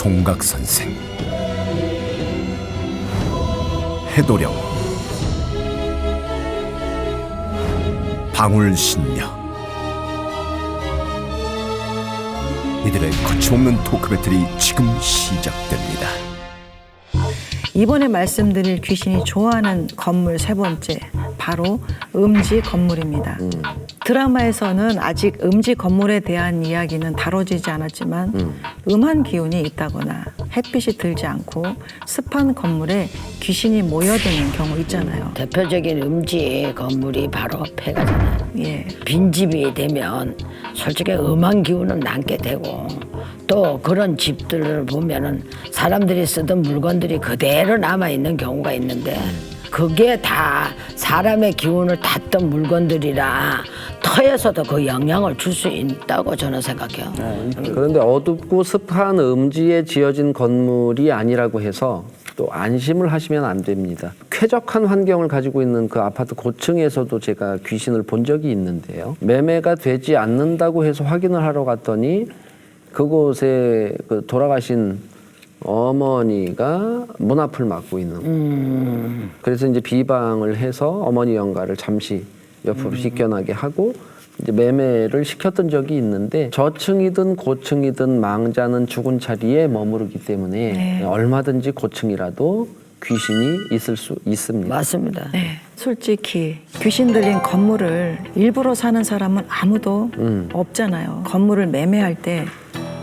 총각선생, 해도령, 방울신녀. 이들의 거침없는 토크 배틀이 지금 시작됩니다. 이번에 말씀드릴 귀신이 좋아하는 건물 세 번째, 바로 음지 건물입니다. 드라마에서는 아직 음지 건물에 대한 이야기는 다뤄지지 않았지만 음한 기운이 있다거나 햇빛이 들지 않고 습한 건물에 귀신이 모여드는 경우 있잖아요. 대표적인 음지 건물이 바로 폐가잖아요. 예. 빈집이 되면 솔직히 음한 기운은 남게 되고, 또 그런 집들을 보면은 사람들이 쓰던 물건들이 그대로 남아있는 경우가 있는데, 그게 다 사람의 기운을 탔던 물건들이라 터에서도 그 영향을 줄 수 있다고 저는 생각해요. 그런데 어둡고 습한 음지에 지어진 건물이 아니라고 해서 또 안심을 하시면 안 됩니다. 쾌적한 환경을 가지고 있는 그 아파트 고층에서도 제가 귀신을 본 적이 있는데요. 매매가 되지 않는다고 해서 확인을 하러 갔더니 그곳에 그 돌아가신 어머니가 문 앞을 막고 있는. 그래서 이제 비방을 해서 어머니 영가를 잠시 옆으로 씻겨나게 하고 이제 매매를 시켰던 적이 있는데, 저층이든 고층이든 망자는 죽은 자리에 머무르기 때문에 네. 얼마든지 고층이라도 귀신이 있을 수 있습니다. 맞습니다. 네, 솔직히 귀신 들린 건물을 일부러 사는 사람은 아무도 없잖아요. 건물을 매매할 때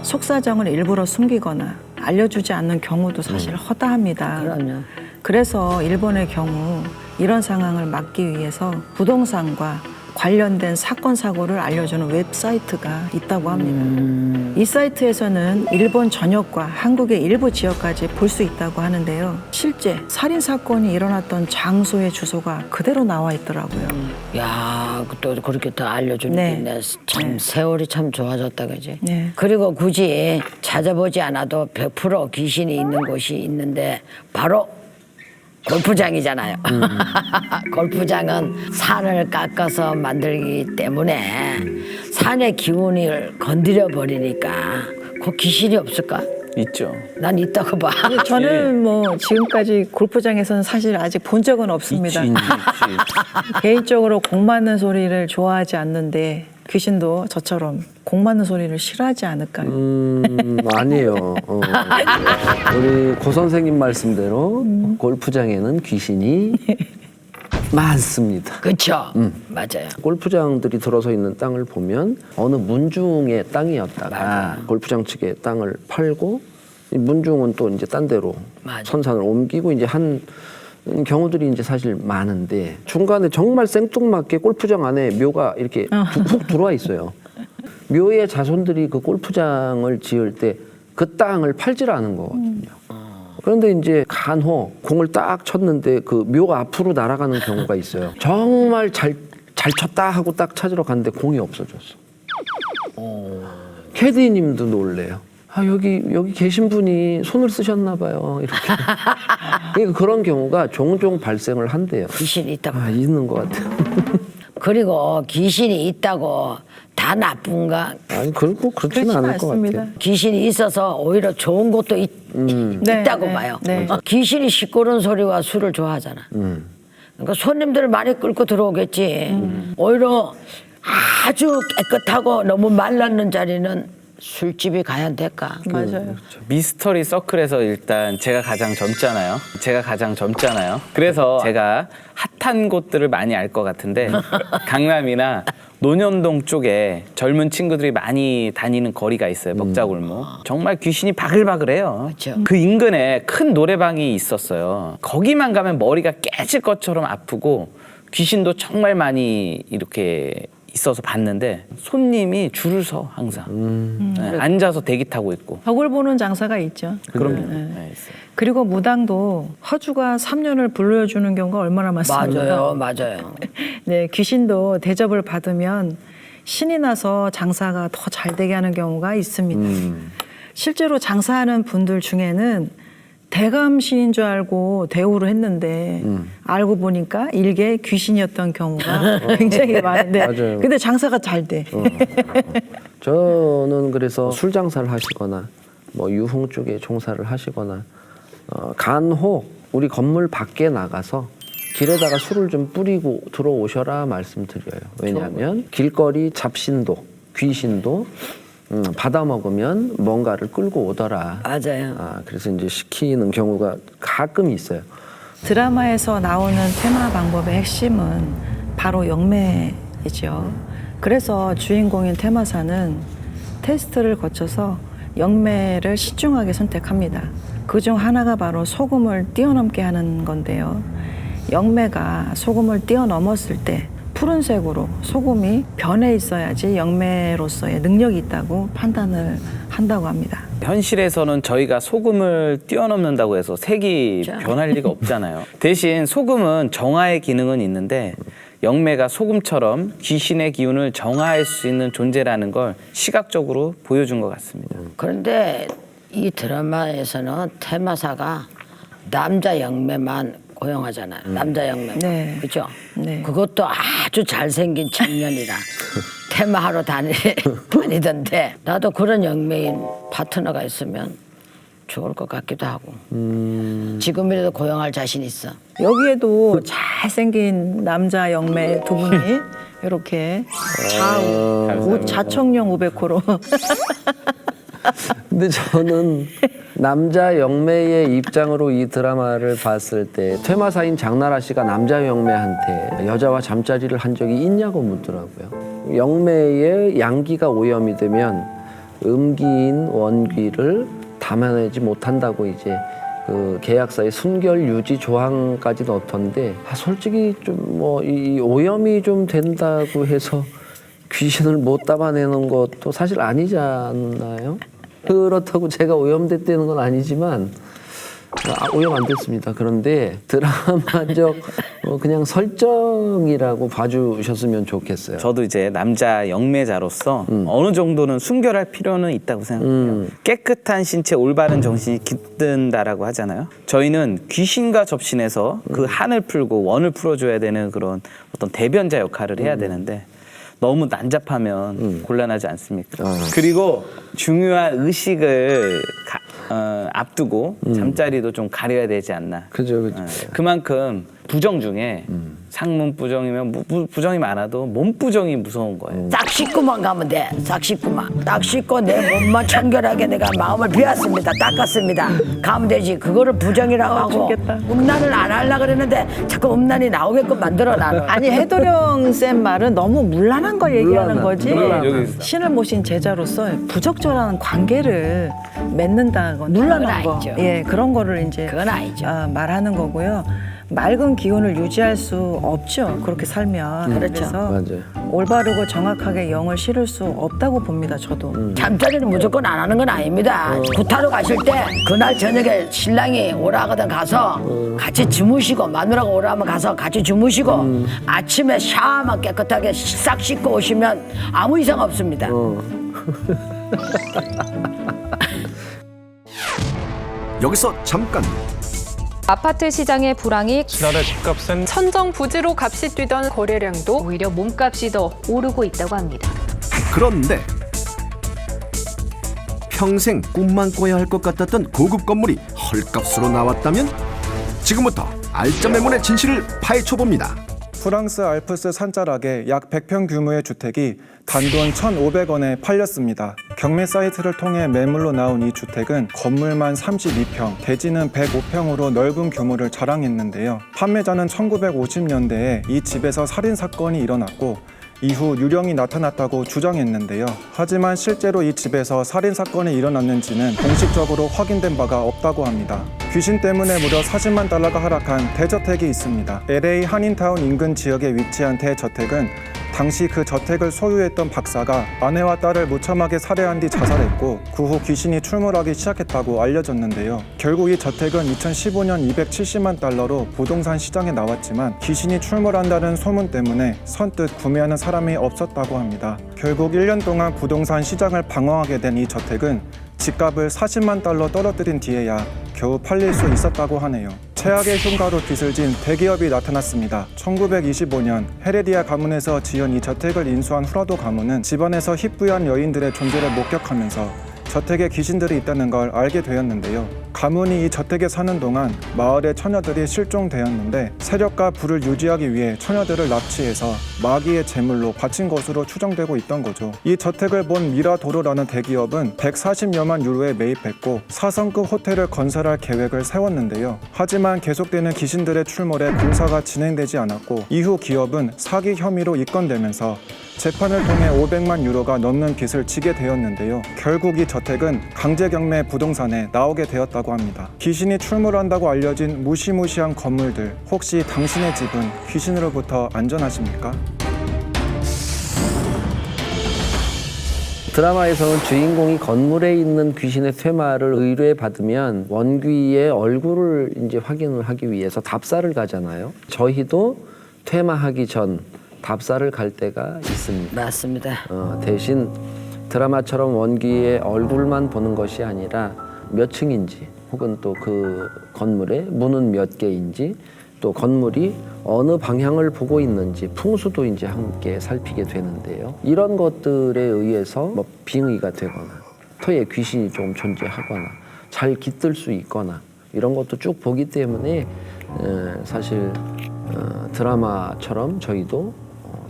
속사정을 일부러 숨기거나 알려주지 않는 경우도 사실 허다합니다. 그럼요. 그래서 일본의 경우 이런 상황을 막기 위해서 부동산과 관련된 사건 사고를 알려주는 웹사이트가 있다고 합니다. 이 사이트에서는 일본 전역과 한국의 일부 지역까지 볼 수 있다고 하는데요. 실제 살인 사건이 일어났던 장소의 주소가 그대로 나와 있더라고요. 야, 또 그렇게 또 알려주는 네. 게 있네. 참 네. 세월이 참 좋아졌다, 그지? 네. 그리고 굳이 찾아보지 않아도 100% 귀신이 있는 곳이 있는데 바로 골프장이잖아요. 골프장은 산을 깎아서 만들기 때문에 산의 기운을 건드려 버리니까 그 귀신이 없을까? 있죠. 난 있다고 봐. 저는 뭐 지금까지 골프장에서는 사실 아직 본 적은 없습니다. 있지. 개인적으로 공 맞는 소리를 좋아하지 않는데 귀신도 저처럼 공 맞는 소리를 싫어하지 않을까요? 아니에요. 우리 고 선생님 말씀대로 골프장에는 귀신이 많습니다. 그렇죠. 맞아요. 골프장들이 들어서 있는 땅을 보면 어느 문중의 땅이었다가 골프장 측의 땅을 팔고, 이 문중은 또 이제 딴 데로 맞아. 선산을 옮기고 이제 한 경우들이 이제 사실 많은데, 중간에 정말 생뚱맞게 골프장 안에 묘가 이렇게 푹 들어와 있어요. 묘의 자손들이 그 골프장을 지을 때 그 땅을 팔질 않은 거거든요. 그런데 이제 간혹 공을 딱 쳤는데 그 묘 앞으로 날아가는 경우가 있어요. 정말 잘 쳤다 하고 딱 찾으러 갔는데 공이 없어졌어. 캐디님도 놀래요. 아, 여기 계신 분이 손을 쓰셨나 봐요. 이렇게. 그러니까 그런 경우가 종종 발생을 한대요. 귀신이 있다고. 아, 있는 것 같아요. 그리고 귀신이 있다고 다 나쁜가? 아니, 그렇지는 그렇지는 않을 것 않습니다. 같아요. 귀신이 있어서 오히려 좋은 것도 있다고 봐요. 네. 귀신이 시끄러운 소리와 술을 좋아하잖아. 그러니까 손님들을 많이 끌고 들어오겠지. 오히려 아주 깨끗하고 너무 말랐는 자리는 술집이 가야 될까? 맞아요. 미스터리 서클에서 일단 제가 가장 젊잖아요. 그래서 제가 핫한 곳들을 많이 알 것 같은데, 강남이나 논현동 쪽에 젊은 친구들이 많이 다니는 거리가 있어요. 먹자골목. 정말 귀신이 바글바글해요. 그렇죠. 그 인근에 큰 노래방이 있었어요. 거기만 가면 머리가 깨질 것처럼 아프고 귀신도 정말 많이 이렇게 있어서 봤는데 손님이 줄을 서 항상. 네, 앉아서 대기 타고 있고. 벽을 보는 장사가 있죠. 그럼요. 네. 네, 있어요. 그리고 무당도 허주가 3년을 불러주는 경우가 얼마나 많습니까? 맞아요. 네, 귀신도 대접을 받으면 신이 나서 장사가 더 잘 되게 하는 경우가 있습니다. 실제로 장사하는 분들 중에는 대감시인 줄 알고 대우를 했는데 알고 보니까 일개 귀신이었던 경우가 굉장히 많은데, 맞아요. 근데 장사가 잘 돼. 저는 그래서 술 장사를 하시거나 뭐 유흥 쪽에 종사를 하시거나 간혹 우리 건물 밖에 나가서 길에다가 술을 좀 뿌리고 들어오셔라 말씀드려요. 왜냐하면 길거리 잡신도 귀신도 받아 먹으면 뭔가를 끌고 오더라. 맞아요. 그래서 이제 시키는 경우가 가끔 있어요. 드라마에서 나오는 테마 방법의 핵심은 바로 영매이죠. 그래서 주인공인 테마사는 테스트를 거쳐서 영매를 신중하게 선택합니다. 그중 하나가 바로 소금을 뛰어넘게 하는 건데요. 영매가 소금을 뛰어넘었을 때 푸른색으로 소금이 변해 있어야지 영매로서의 능력이 있다고 판단을 한다고 합니다. 현실에서는 저희가 소금을 뛰어넘는다고 해서 색이 변할 리가 없잖아요. 대신 소금은 정화의 기능은 있는데 영매가 소금처럼 귀신의 기운을 정화할 수 있는 존재라는 걸 시각적으로 보여준 것 같습니다. 그런데 이 드라마에서는 테마사가 남자 영매만 고용하잖아요. 남자 영매. 네. 그죠? 네. 그것도 아주 잘생긴 청년이라 테마하러 다니던데 나도 그런 영매인 파트너가 있으면 좋을 것 같기도 하고 지금이라도 고용할 자신 있어. 여기에도 잘생긴 남자 영매 두 분이 이렇게 자청용 500호로 근데 저는 남자 영매의 입장으로 이 드라마를 봤을 때 퇴마사인 장나라 씨가 남자 영매한테 여자와 잠자리를 한 적이 있냐고 묻더라고요. 영매의 양기가 오염이 되면 음기인 원귀를 담아내지 못한다고 이제 그 계약서에 순결 유지 조항까지 넣던데 솔직히 좀 뭐 이 오염이 좀 된다고 해서 귀신을 못 담아내는 것도 사실 아니지 않나요? 그렇다고 제가 오염됐다는 건 아니지만 오염 안 됐습니다. 그런데 드라마적 그냥 설정이라고 봐주셨으면 좋겠어요. 저도 이제 남자 영매자로서 어느 정도는 순결할 필요는 있다고 생각해요. 깨끗한 신체 올바른 정신이 깃든다라고 하잖아요. 저희는 귀신과 접신해서 그 한을 풀고 원을 풀어줘야 되는 그런 어떤 대변자 역할을 해야 되는데 너무 난잡하면 곤란하지 않습니까? 그리고 중요한 의식을 앞두고 잠자리도 좀 가려야 되지 않나. 그죠. 그만큼 부정 중에 상문 부정이면 부정이 많아도 몸 부정이 무서운 거예요. 딱 씻고만 가면 돼. 딱 씻고만. 딱 씻고 내 몸만 청결하게 내가 마음을 비웠습니다. 닦았습니다. 가면 되지. 그거를 부정이라고 하고 좋겠다. 음란을 안 하려고 그랬는데 자꾸 음란이 나오게끔 만들어 나는. 아니 해도령 쌤 말은 너무 문란한 걸 얘기하는 거지. 여기 신을 모신 제자로서 부적절한 관계를 맺는다거나 문란한 거, 아니죠. 예 그런 거를 이제 그건 아니죠. 말하는 거고요. 맑은 기운을 유지할 수 없죠. 그렇게 살면. 그렇죠. 그래서 맞아요. 올바르고 정확하게 영을 실을 수 없다고 봅니다. 저도. 잠자리는 무조건 안 하는 건 아닙니다. 구타로 가실 때 그날 저녁에 신랑이 오라거든 가서 같이 주무시고 마누라가 오라면 가서 같이 주무시고 아침에 샤워만 깨끗하게 싹 씻고 오시면 아무 이상 없습니다. 여기서 잠깐 아파트 시장의 불황이 지난해 집값은 천정부지로 값이 뛰던 거래량도 오히려 몸값이 더 오르고 있다고 합니다. 그런데 평생 꿈만 꿔야 할 것 같았던 고급 건물이 헐값으로 나왔다면 지금부터 알짜 매물의 진실을 파헤쳐봅니다. 프랑스 알프스 산자락에 약 100평 규모의 주택이 단돈 1,500원에 팔렸습니다. 경매 사이트를 통해 매물로 나온 이 주택은 건물만 32평, 대지는 105평으로 넓은 규모를 자랑했는데요. 판매자는 1950년대에 이 집에서 살인 사건이 일어났고 이후 유령이 나타났다고 주장했는데요. 하지만 실제로 이 집에서 살인 사건이 일어났는지는 공식적으로 확인된 바가 없다고 합니다. 귀신 때문에 무려 40만 달러가 하락한 대저택이 있습니다. LA 한인타운 인근 지역에 위치한 대저택은 당시 그 저택을 소유했던 박사가 아내와 딸을 무참하게 살해한 뒤 자살했고 그 후 귀신이 출몰하기 시작했다고 알려졌는데요. 결국 이 저택은 2015년 270만 달러로 부동산 시장에 나왔지만 귀신이 출몰한다는 소문 때문에 선뜻 구매하는 사람이 없었다고 합니다. 결국 1년 동안 부동산 시장을 방어하게 된 이 저택은 집값을 40만 달러 떨어뜨린 뒤에야 겨우 팔릴 수 있었다고 하네요. 최악의 흉가로 빚을 진 대기업이 나타났습니다. 1925년 헤레디아 가문에서 지은 이 저택을 인수한 후라도 가문은 집안에서 희뿌연 여인들의 존재를 목격하면서 저택에 귀신들이 있다는 걸 알게 되었는데요. 가문이 이 저택에 사는 동안 마을의 처녀들이 실종되었는데 세력과 부를 유지하기 위해 처녀들을 납치해서 마귀의 제물로 바친 것으로 추정되고 있던 거죠. 이 저택을 본 미라도르라는 대기업은 140여만 유로에 매입했고 4성급 호텔을 건설할 계획을 세웠는데요. 하지만 계속되는 귀신들의 출몰에 공사가 진행되지 않았고 이후 기업은 사기 혐의로 입건되면서 재판을 통해 500만 유로가 넘는 빚을 지게 되었는데요. 결국 이 저택은 강제경매 부동산에 나오게 되었다고 합니다. 귀신이 출몰한다고 알려진 무시무시한 건물들, 혹시 당신의 집은 귀신으로부터 안전하십니까? 드라마에서는 주인공이 건물에 있는 귀신의 퇴마를 의뢰 받으면 원귀의 얼굴을 이제 확인을 하기 위해서 답사를 가잖아요. 저희도 퇴마하기 전 답사를 갈 때가 있습니다. 맞습니다. 대신 드라마처럼 원귀의 얼굴만 보는 것이 아니라 몇 층인지 혹은 또 그 건물의 문은 몇 개인지 또 건물이 어느 방향을 보고 있는지 풍수도 이제 함께 살피게 되는데요. 이런 것들에 의해서 뭐 빙의가 되거나 터에 귀신이 좀 존재하거나 잘 깃들 수 있거나 이런 것도 쭉 보기 때문에 사실 드라마처럼 저희도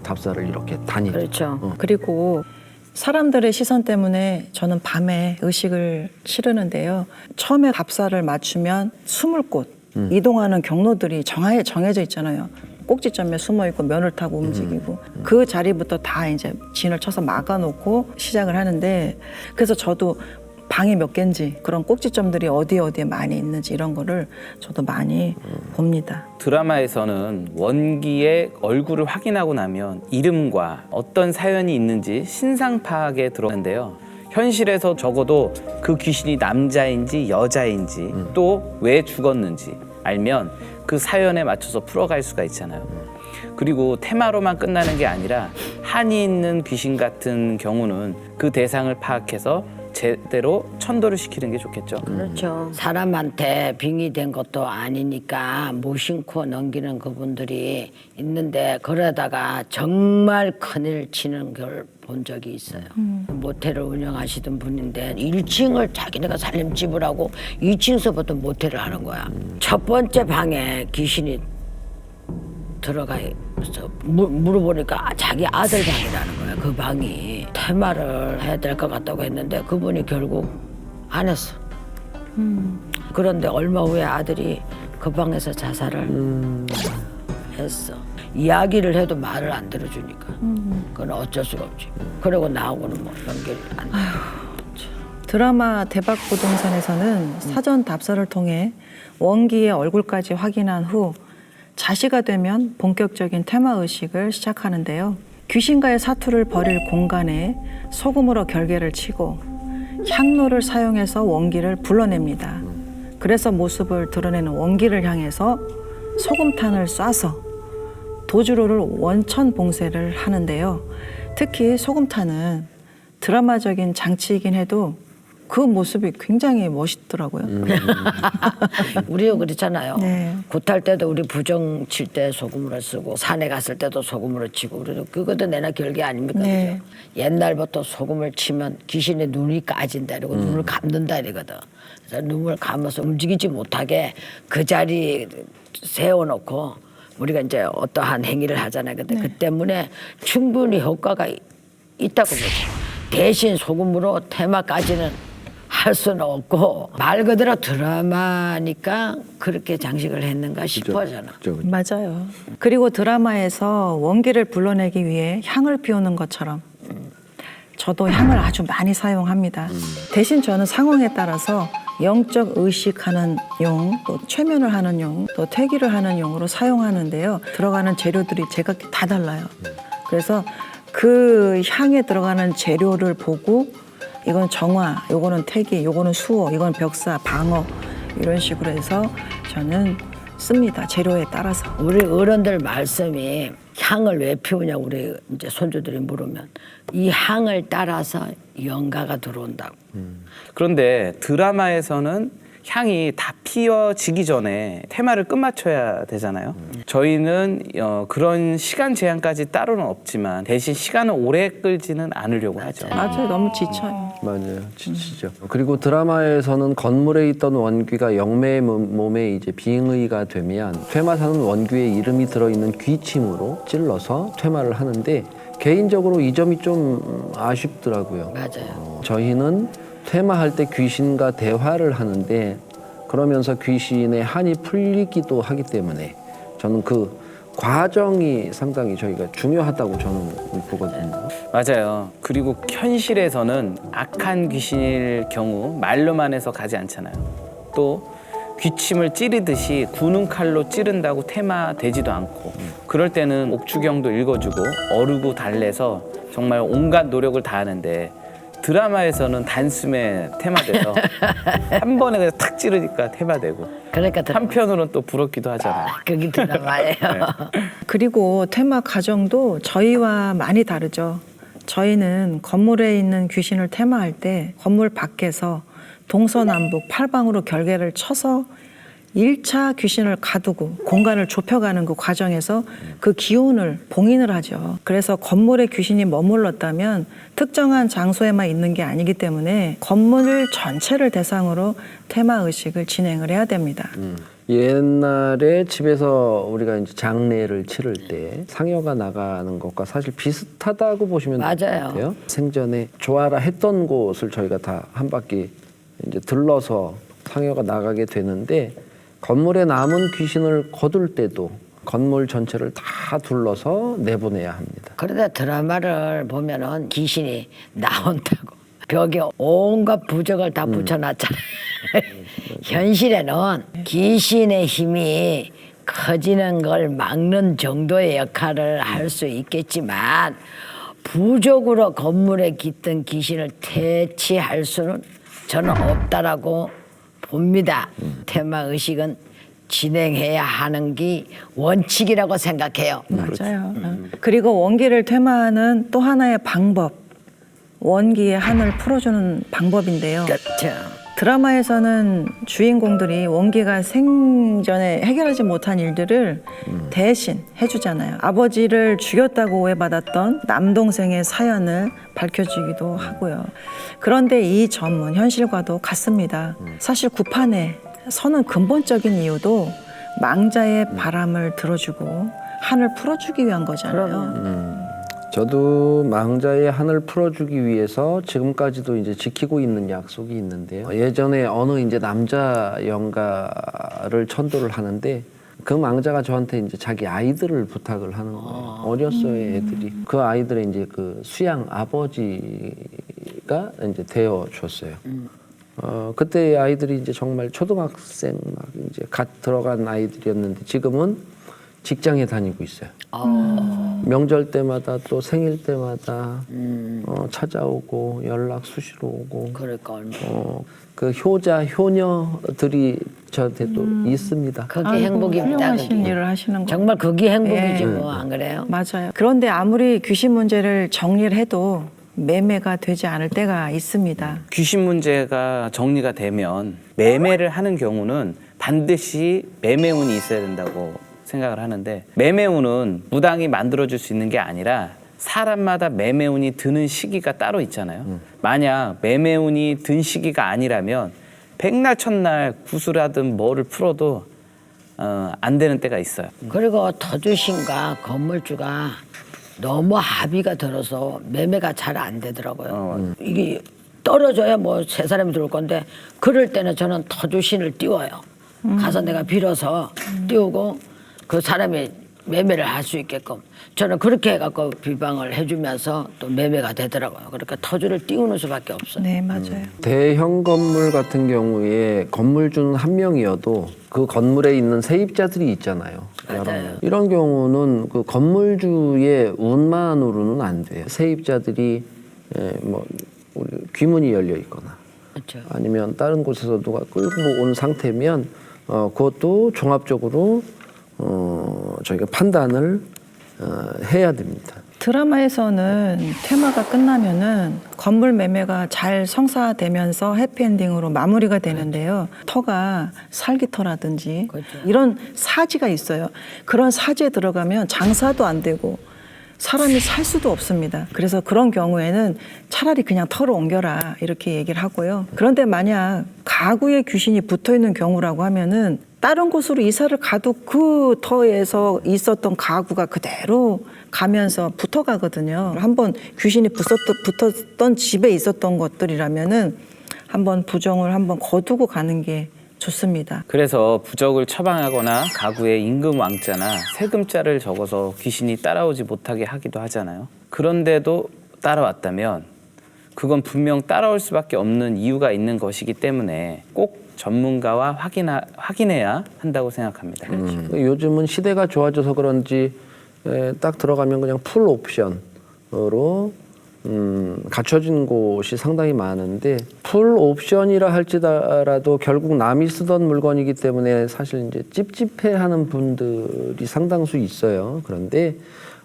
답사를 이렇게 다니죠. 그렇죠. 그리고 사람들의 시선 때문에 저는 밤에 의식을 치르는데요. 처음에 답사를 맞추면 숨을 곳, 이동하는 경로들이 정해져 있잖아요. 꼭지점에 숨어 있고 면을 타고 움직이고 그 자리부터 다 이제 진을 쳐서 막아놓고 시작을 하는데 그래서 저도 방이 몇 개인지 그런 꼭지점들이 어디에 많이 있는지 이런 거를 저도 많이 봅니다. 드라마에서는 원기의 얼굴을 확인하고 나면 이름과 어떤 사연이 있는지 신상 파악에 들어가는데요. 현실에서 적어도 그 귀신이 남자인지 여자인지 또 왜 죽었는지 알면 그 사연에 맞춰서 풀어갈 수가 있잖아요. 그리고 테마로만 끝나는 게 아니라 한이 있는 귀신 같은 경우는 그 대상을 파악해서 제대로 천도를 시키는 게 좋겠죠. 그렇죠. 사람한테 빙의된 것도 아니니까 무심코 넘기는 그분들이 있는데 그러다가 정말 큰일 치는 걸 본 적이 있어요. 모텔을 운영하시던 분인데 1층을 자기네가 살림집을 하고 2층서부터 모텔을 하는 거야. 첫 번째 방에 귀신이 들어가서 물어보니까 자기 아들 방이라는 거야. 그 방이 테마를 해야 될 것 같다고 했는데 그분이 결국 안 했어. 그런데 얼마 후에 아들이 그 방에서 자살을 했어. 이야기를 해도 말을 안 들어주니까 그건 어쩔 수가 없지. 그리고 나하고는 뭐 연결이 안 돼. 드라마 대박 부동산에서는 사전 답사를 통해 원기의 얼굴까지 확인한 후 자시가 되면 본격적인 테마 의식을 시작하는데요. 귀신과의 사투를 벌일 공간에 소금으로 결계를 치고 향로를 사용해서 원기를 불러냅니다. 그래서 모습을 드러내는 원기를 향해서 소금탄을 쏴서 도주로를 원천 봉쇄를 하는데요. 특히 소금탄은 드라마적인 장치이긴 해도 그 모습이 굉장히 멋있더라고요. 우리도 그렇잖아요. 네. 굿할 때도 우리 부정 칠 때 소금으로 쓰고 산에 갔을 때도 소금으로 치고 그래도 그것도 내나 결계 아닙니까? 네. 그죠? 옛날부터 소금을 치면 귀신의 눈이 까진다 이러고 눈을 감는다 이러거든. 그래서 눈을 감아서 움직이지 못하게 그 자리 세워놓고 우리가 이제 어떠한 행위를 하잖아요. 근데 그 때문에 충분히 효과가 있다고 보죠. 대신 소금으로 테마까지는 할 수는 없고 말 그대로 드라마니까 그렇게 장식을 했는가 싶어잖아. 맞아요. 그리고 드라마에서 원기를 불러내기 위해 향을 피우는 것처럼 저도 향을 아주 많이 사용합니다. 대신 저는 상황에 따라서 영적 의식하는 용, 또 최면을 하는 용, 또 퇴기를 하는 용으로 사용하는데요. 들어가는 재료들이 제각기 다 달라요. 그래서 그 향에 들어가는 재료를 보고 이건 정화, 요거는 퇴기, 요거는 수호, 이건 벽사, 방어 이런 식으로 해서 저는 씁니다. 재료에 따라서. 우리 어른들 말씀이 향을 왜 피우냐고 우리 이제 손주들이 물으면 이 향을 따라서 영가가 들어온다고. 그런데 드라마에서는 향이 다 피어지기 전에 테마를 끝마쳐야 되잖아요. 저희는 그런 시간 제한까지 따로는 없지만 대신 시간을 오래 끌지는 않으려고 하죠. 맞아요. 너무 지쳐요. 맞아요. 지치죠. 그리고 드라마에서는 건물에 있던 원귀가 영매의 몸에 이제 빙의가 되면 퇴마사는 원귀의 이름이 들어있는 귀침으로 찔러서 퇴마를 하는데 개인적으로 이 점이 좀 아쉽더라고요. 맞아요. 저희는 퇴마할 때 귀신과 대화를 하는데 그러면서 귀신의 한이 풀리기도 하기 때문에 저는 그 과정이 상당히 저희가 중요하다고 저는 보거든요. 맞아요. 그리고 현실에서는 악한 귀신일 경우 말로만 해서 가지 않잖아요. 또 귀침을 찌르듯이 구는 칼로 찌른다고 테마되지도 않고 그럴 때는 옥주경도 읽어주고 어르고 달래서 정말 온갖 노력을 다하는데 드라마에서는 단숨에 테마돼서 한 번에 그냥 탁 찌르니까 테마되고 그러니까 한편으로는 또 부럽기도 하잖아요. 그게 드라마예요. 그리고 퇴마 과정도 저희와 많이 다르죠. 저희는 건물에 있는 귀신을 퇴마할 때 건물 밖에서 동서남북 팔방으로 결계를 쳐서 1차 귀신을 가두고 공간을 좁혀가는 그 과정에서 그 기운을 봉인을 하죠. 그래서 건물에 귀신이 머물렀다면 특정한 장소에만 있는 게 아니기 때문에 건물 전체를 대상으로 퇴마 의식을 진행을 해야 됩니다. 옛날에 집에서 우리가 이제 장례를 치를 때 상여가 나가는 것과 사실 비슷하다고 보시면 될 것 맞아요. 같아요. 생전에 좋아라 했던 곳을 저희가 다 한 바퀴 이제 들러서 상여가 나가게 되는데 건물에 남은 귀신을 거둘 때도 건물 전체를 다 둘러서 내보내야 합니다. 그러다 드라마를 보면은 귀신이 나온다고 벽에 온갖 부적을 다 붙여놨잖아요. 현실에는 귀신의 힘이 커지는 걸 막는 정도의 역할을 할 수 있겠지만 부적으로 건물에 깃든 귀신을 퇴치할 수는 저는 없다라고 봅니다. 테마 의식은 진행해야 하는 게 원칙이라고 생각해요. 맞아요. 그리고 원기를 퇴마하는 또 하나의 방법, 원기의 한을 풀어주는 방법인데요. 그렇죠. 드라마에서는 주인공들이 원기가 생전에 해결하지 못한 일들을 대신 해주잖아요. 아버지를 죽였다고 오해받았던 남동생의 사연을 밝혀주기도 하고요. 그런데 이 점은 현실과도 같습니다. 사실 구판에 서는 근본적인 이유도 망자의 바람을 들어주고 한을 풀어주기 위한 거잖아요. 저도 망자의 한을 풀어주기 위해서 지금까지도 이제 지키고 있는 약속이 있는데요. 예전에 어느 이제 남자 영가를 천도를 하는데 그 망자가 저한테 이제 자기 아이들을 부탁을 하는 거예요. 어렸어요, 애들이. 그 아이들의 이제 그 수양 아버지가 이제 되어 줬어요. 그때 아이들이 이제 정말 초등학생 막 이제 갓 들어간 아이들이었는데 지금은 직장에 다니고 있어요. 명절 때마다 또 생일 때마다 찾아오고 연락 수시로 오고. 그러니까 그 효자 효녀들이 저한테 또 있습니다. 그게 아이고, 행복입니다. 훌륭하신 그게. 일을 하시는 거. 정말 그게 행복이지 예. 뭐 안 그래요? 맞아요. 그런데 아무리 귀신 문제를 정리를 해도 매매가 되지 않을 때가 있습니다. 귀신 문제가 정리가 되면 매매를 하는 경우는 반드시 매매운이 있어야 된다고 생각을 하는데 매매운은 무당이 만들어줄 수 있는 게 아니라 사람마다 매매운이 드는 시기가 따로 있잖아요. 만약 매매운이 든 시기가 아니라면 백날 첫날 구슬하든 뭐를 풀어도 안 되는 때가 있어요. 그리고 터주신과 건물주가 너무 합의가 들어서 매매가 잘 안 되더라고요. 이게 떨어져야 뭐 세 사람이 들어올 건데 그럴 때는 저는 터주신을 띄워요. 가서 내가 빌어서 띄우고 그 사람이 매매를 할 수 있게끔 저는 그렇게 해갖고 비방을 해주면서 또 매매가 되더라고요. 그러니까 터주를 띄우는 수밖에 없어요. 네, 맞아요. 대형 건물 같은 경우에 건물주는 한 명이어도 그 건물에 있는 세입자들이 있잖아요. 여러 맞아요. 명. 이런 경우는 그 건물주의 운만으로는 안 돼요. 세입자들이 뭐 우리 귀문이 열려 있거나 그렇죠. 아니면 다른 곳에서 누가 끌고 온 상태면 그것도 종합적으로 저희가 판단을 해야 됩니다. 드라마에서는 테마가 끝나면은 건물 매매가 잘 성사되면서 해피엔딩으로 마무리가 되는데요. 터가 살기터라든지 이런 사지가 있어요. 그런 사지에 들어가면 장사도 안 되고 사람이 살 수도 없습니다. 그래서 그런 경우에는 차라리 그냥 터를 옮겨라 이렇게 얘기를 하고요. 그런데 만약 가구에 귀신이 붙어 있는 경우라고 하면은 다른 곳으로 이사를 가도 그 터에서 있었던 가구가 그대로 가면서 붙어가거든요. 한번 귀신이 붙었던 집에 있었던 것들이라면은 한번 부정을 한번 거두고 가는 게 좋습니다. 그래서 부적을 처방하거나 가구에 임금 왕자나 세금자를 적어서 귀신이 따라오지 못하게 하기도 하잖아요. 그런데도 따라왔다면 그건 분명 따라올 수밖에 없는 이유가 있는 것이기 때문에 꼭 전문가와 확인해야 한다고 생각합니다. 요즘은 시대가 좋아져서 그런지 딱 들어가면 그냥 풀 옵션으로 갖춰진 곳이 상당히 많은데 풀 옵션이라 할지라도 결국 남이 쓰던 물건이기 때문에 사실 이제 찝찝해하는 분들이 상당수 있어요. 그런데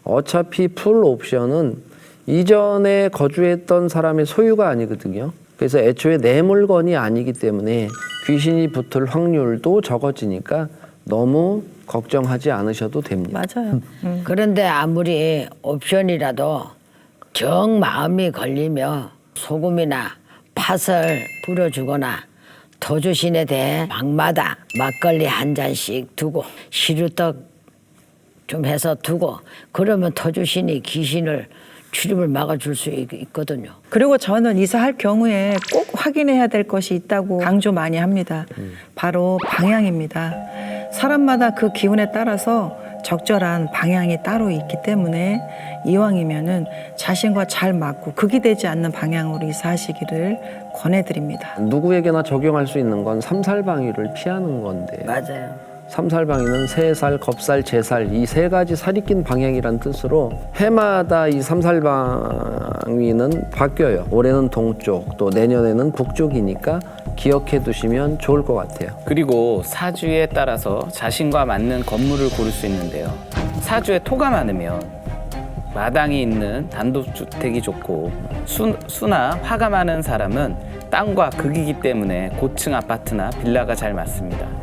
어차피 풀 옵션은 이전에 거주했던 사람의 소유가 아니거든요. 그래서 애초에 내 물건이 아니기 때문에 귀신이 붙을 확률도 적어지니까 너무 걱정하지 않으셔도 됩니다. 맞아요. 그런데 아무리 옵션이라도 정 마음이 걸리며 소금이나 팥을 뿌려주거나 터주신에 대해 방마다 막걸리 한 잔씩 두고 시루떡 좀 해서 두고 그러면 터주신이 귀신을 출입을 막아줄 수 있거든요. 그리고 저는 이사할 경우에 꼭 확인해야 될 것이 있다고 강조 많이 합니다. 바로 방향입니다. 사람마다 그 기운에 따라서 적절한 방향이 따로 있기 때문에 이왕이면은 자신과 잘 맞고 극이 되지 않는 방향으로 이사하시기를 권해드립니다. 누구에게나 적용할 수 있는 건 삼살방위를 피하는 건데 맞아요. 삼살방위는 새살, 겁살, 제살 이 세 가지 살이 낀 방향이란 뜻으로 해마다 이 삼살방위는 바뀌어요. 올해는 동쪽, 또 내년에는 북쪽이니까 기억해 두시면 좋을 것 같아요. 그리고 사주에 따라서 자신과 맞는 건물을 고를 수 있는데요. 사주에 토가 많으면 마당이 있는 단독주택이 좋고 수나 화가 많은 사람은 땅과 극이기 때문에 고층 아파트나 빌라가 잘 맞습니다.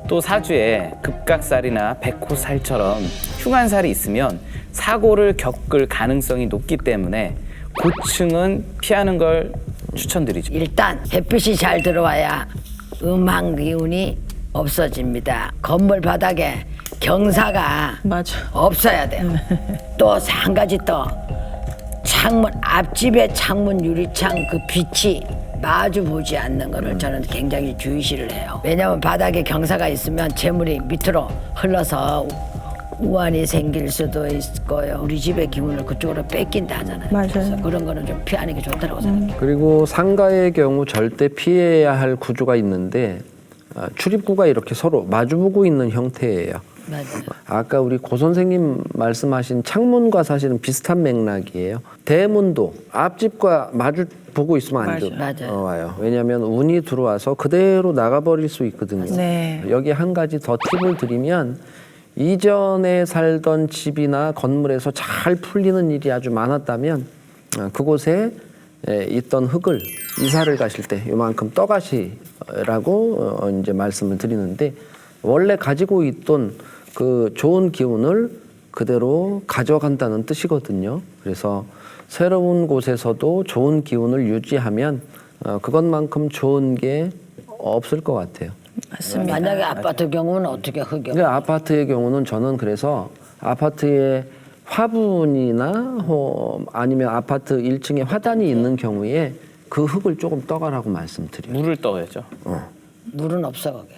또 사주에 급각살이나 백호살처럼 흉한 살이 있으면 사고를 겪을 가능성이 높기 때문에 고층은 피하는 걸 추천드리죠. 일단 햇빛이 잘 들어와야 음한 기운이 없어집니다. 건물 바닥에 경사가 맞아. 없어야 돼요. 또 한 가지 또 창문 앞집에 창문 유리창 그 빛이 마주 보지 않는 거를 저는 굉장히 주의시를 해요. 왜냐하면 바닥에 경사가 있으면 재물이 밑으로 흘러서 우환이 생길 수도 있고요. 우리 집의 기운을 그쪽으로 뺏긴다 하잖아요. 맞아요. 그래서 그런 거는 좀 피하는 게 좋다고 생각해요. 그리고 상가의 경우 절대 피해야 할 구조가 있는데 출입구가 이렇게 서로 마주보고 있는 형태예요. 맞아요. 아까 우리 고 선생님 말씀하신 창문과 사실은 비슷한 맥락이에요. 대문도 앞집과 마주 보고 있으면 안 맞아요. 좋아요. 왜냐하면 운이 들어와서 그대로 나가버릴 수 있거든요. 네. 여기 한 가지 더 팁을 드리면 이전에 살던 집이나 건물에서 잘 풀리는 일이 아주 많았다면 그곳에 있던 흙을 이사를 가실 때 요만큼 떠가시라고 이제 말씀을 드리는데 원래 가지고 있던 그 좋은 기운을 그대로 가져간다는 뜻이거든요. 그래서 새로운 곳에서도 좋은 기운을 유지하면 그것만큼 좋은 게 없을 것 같아요. 맞습니다. 만약에 아파트 경우는 어떻게 흑요? 근데 아파트의 경우는 저는 그래서 아파트에 화분이나 아니면 아파트 1층에 화단이 있는 경우에 그 흙을 조금 떠가라고 말씀드려요. 물을 떠야죠. 물은 없어 거기.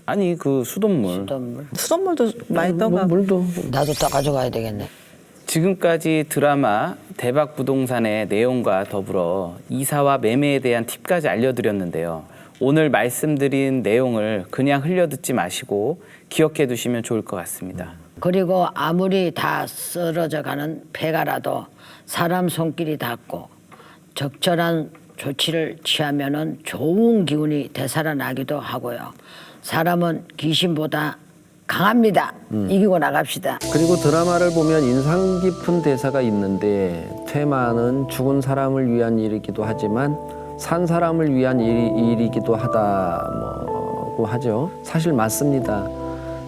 아니 그 수돗물. 수돗물도 많이 떠가. 물도 나도 더 가져가야 되겠네. 지금까지 드라마 대박 부동산의 내용과 더불어 이사와 매매에 대한 팁까지 알려드렸는데요. 오늘 말씀드린 내용을 그냥 흘려듣지 마시고 기억해 두시면 좋을 것 같습니다. 그리고 아무리 다 쓰러져 가는 폐가라도 사람 손길이 닿고 적절한 조치를 취하면은 좋은 기운이 되살아나기도 하고요. 사람은 귀신보다 강합니다. 이기고 나갑시다. 그리고 드라마를 보면 인상 깊은 대사가 있는데 테마는 죽은 사람을 위한 일이기도 하지만 산 사람을 위한 일이기도 하다고 하죠. 사실 맞습니다.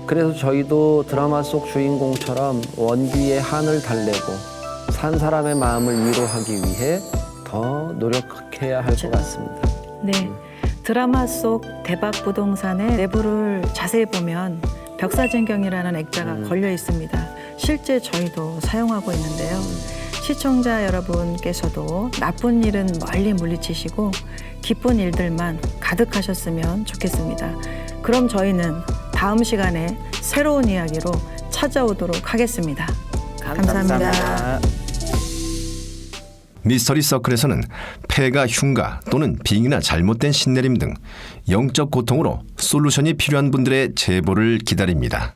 그래서 저희도 드라마 속 주인공처럼 원기의 한을 달래고 산 사람의 마음을 위로하기 위해 더 노력해야 할 것 같습니다. 네, 드라마 속 대박부동산의 내부를 자세히 보면 벽사진경이라는 액자가 걸려 있습니다. 실제 저희도 사용하고 있는데요. 시청자 여러분께서도 나쁜 일은 멀리 물리치시고 기쁜 일들만 가득하셨으면 좋겠습니다. 그럼 저희는 다음 시간에 새로운 이야기로 찾아오도록 하겠습니다. 감사합니다. 미스터리 서클에서는 폐가 흉가 또는 빙이나 잘못된 신내림 등 영적 고통으로 솔루션이 필요한 분들의 제보를 기다립니다.